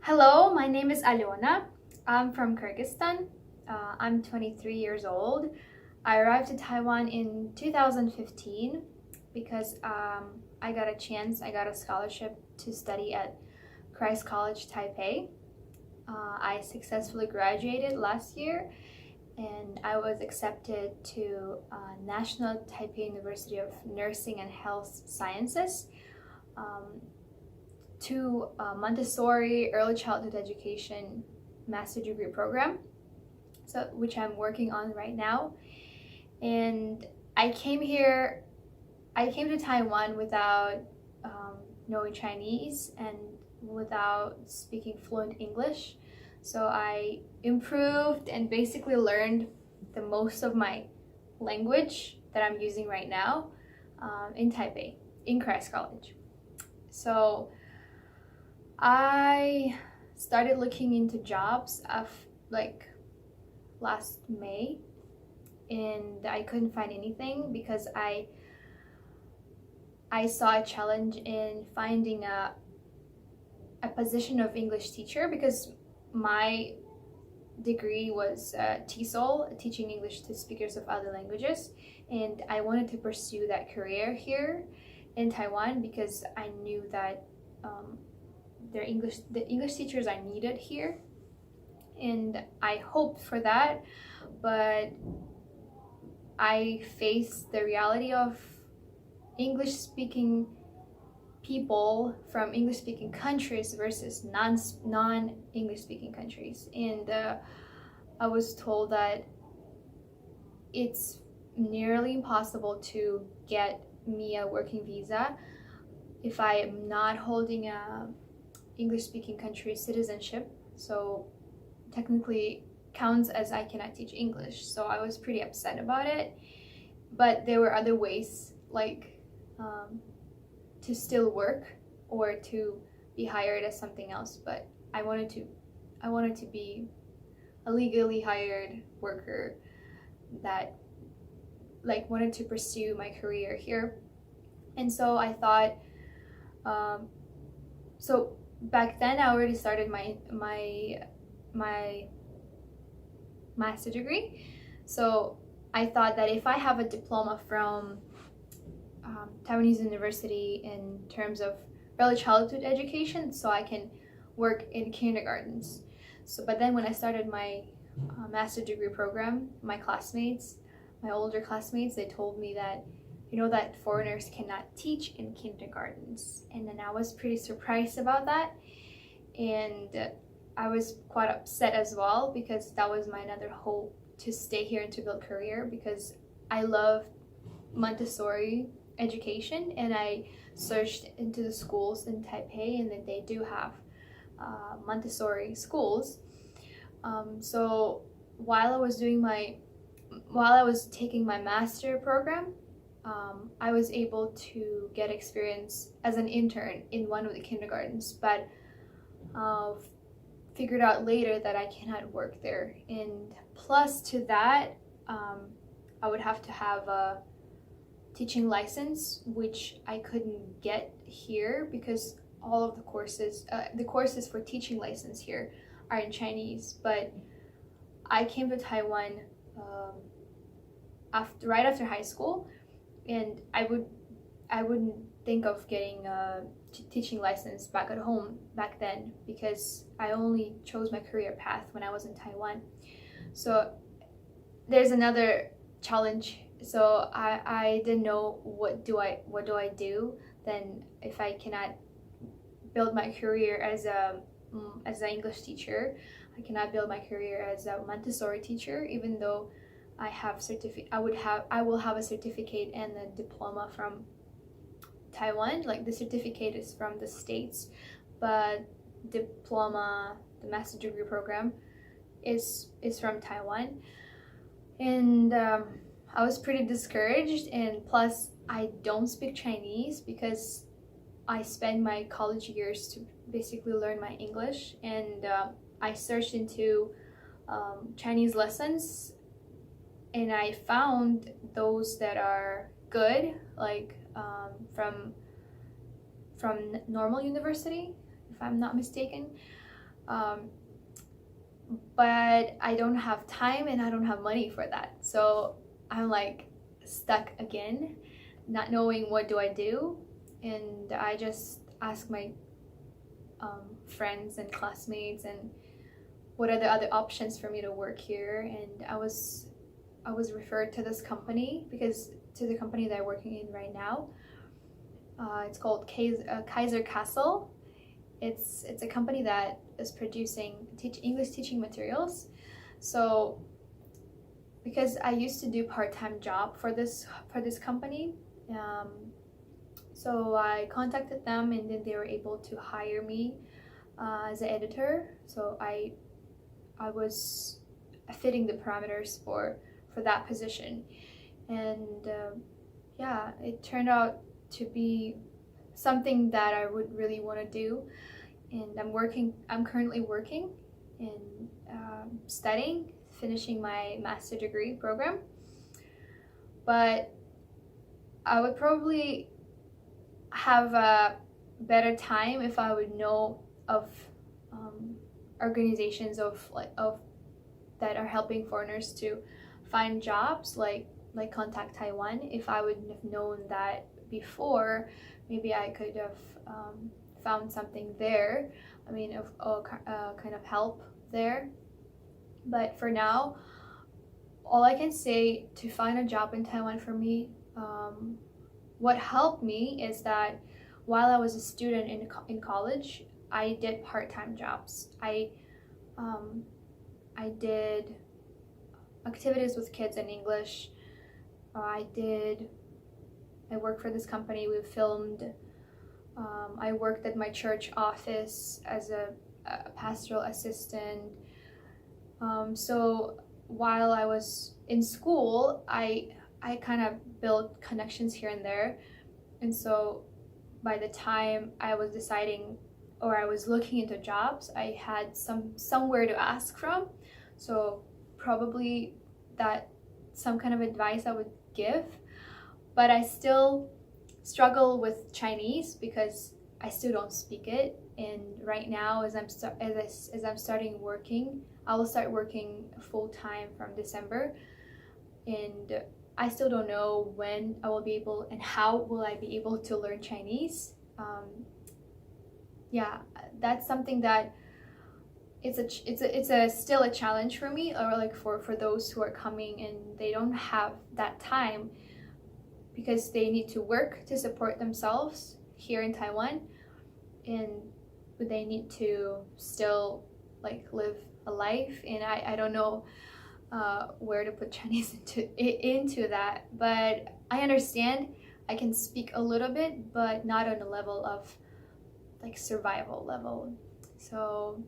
Hello, my name is Alyona. I'm from Kyrgyzstan. I'm 23 years old. I arrived to Taiwan in 2015 because I got a scholarship to study at Christ College Taipei. I successfully graduated last year and I was accepted to National Taipei University of Nursing and Health Sciences. To Montessori Early Childhood Education Master Degree Program, which I'm working on right now. And I came to Taiwan without knowing Chinese and without speaking fluent English. So I improved and basically learned the most of my language that I'm using right now in Taipei, in Christ College. So I started looking into jobs last May, and I couldn't find anything because I saw a challenge in finding a position of English teacher because my degree was TESOL, teaching English to speakers of other languages, and I wanted to pursue that career here in Taiwan because I knew that the English teachers are needed here, and I hoped for that, but I faced the reality of English speaking people from English speaking countries versus non-English speaking countries, and I was told that it's nearly impossible to get me a working visa if I am not holding a English-speaking country citizenship, so technically counts as I cannot teach English. So I was pretty upset about it, but there were other ways to still work or to be hired as something else, but I wanted to be a legally hired worker that wanted to pursue my career here. And so I thought so back then I already started my master degree, so I thought that if I have a diploma from Taiwanese University in terms of early childhood education, so I can work in kindergartens. But then when I started my master degree program, my older classmates, they told me that that foreigners cannot teach in kindergartens, and then I was pretty surprised about that, and I was quite upset as well because that was my another hope to stay here and to build career, because I love Montessori education, and I searched into the schools in Taipei, and that they do have Montessori schools. So while I was taking my master program, I was able to get experience as an intern in one of the kindergartens, but figured out later that I cannot work there. And plus to that, I would have to have a teaching license, which I couldn't get here because all of the courses for teaching license here are in Chinese. But I came to Taiwan right after high school, and I wouldn't think of getting a teaching license back at home back then because I only chose my career path when I was in Taiwan. So there's another challenge. So I didn't know what do I do then if I cannot build my career as an English teacher. I cannot build my career as a Montessori teacher, even though I will have a certificate and a diploma from Taiwan. Like, the certificate is from the States, but diploma, the master degree program, is from Taiwan. And I was pretty discouraged, and plus I don't speak Chinese because I spent my college years to basically learn my English, and I searched into Chinese lessons, and I found those that are good, from normal university, if I'm not mistaken. But I don't have time and I don't have money for that. So I'm like stuck again, not knowing what do I do. And I just ask my friends and classmates and what are the other options for me to work here. And I was referred to this company, because to the company that I'm working in right now. It's called Kaiser Castle. It's a company that is producing English teaching materials. So because I used to do part-time job for this company, so I contacted them, and then they were able to hire me as an editor. So I was fitting the parameters for that position, and yeah, it turned out to be something that I would really want to do. And I'm currently working and studying, finishing my master degree program. But I would probably have a better time if I would know of organizations of that are helping foreigners to find jobs, like Contact Taiwan. If I would have known that before, maybe I could have found something there. I mean, of kind of help there. But for now, all I can say to find a job in Taiwan for me, what helped me is that while I was a student in college, I did part-time jobs. I did activities with kids in English. I worked for this company. We filmed. I worked at my church office as a pastoral assistant. So while I was in school, I kind of built connections here and there. And so by the time I was deciding, or I was looking into jobs, I had somewhere to ask from. So probably that some kind of advice I would give. But I still struggle with Chinese because I still don't speak it. And right now, as I'm starting working, I will start working full time from December, and I still don't know when I will be able and how will I be able to learn Chinese. Yeah, that's something that it's still a challenge for me, or like for those who are coming and they don't have that time, because they need to work to support themselves here in Taiwan, and they need to still like live a life. And I don't know where to put Chinese into that, but I understand. I can speak a little bit, but not on a level of like survival level. So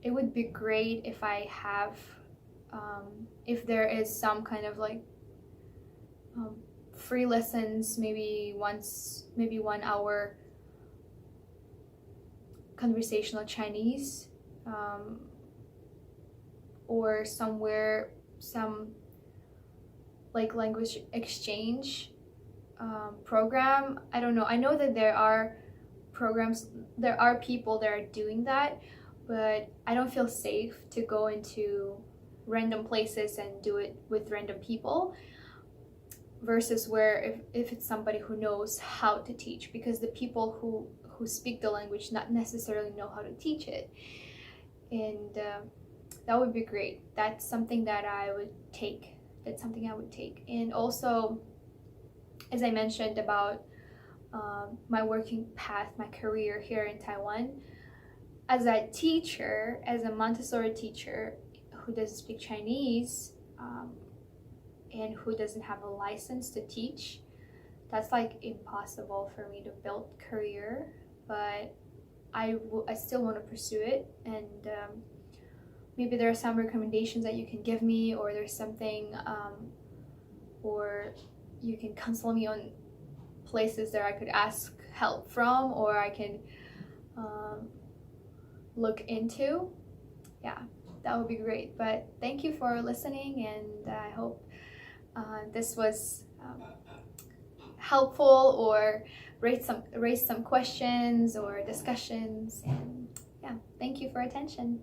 it would be great if I have if there is some kind of like free lessons, maybe 1 hour conversational Chinese, or somewhere some like language exchange program. I don't know. I know that there are programs, there are people that are doing that, but I don't feel safe to go into random places and do it with random people, versus where if it's somebody who knows how to teach, because the people who speak the language not necessarily know how to teach it. And that would be great. That's something that I would take. And also, as I mentioned about my working path, my career here in Taiwan, as a teacher, as a Montessori teacher who doesn't speak Chinese, and who doesn't have a license to teach, that's like impossible for me to build career. But I still want to pursue it, and maybe there are some recommendations that you can give me, or there's something, or you can counsel me on places that I could ask help from, or I can look into. Yeah, that would be great. But thank you for listening, and I hope this was helpful, or raise some questions or discussions. And yeah, thank you. Thank you for attention.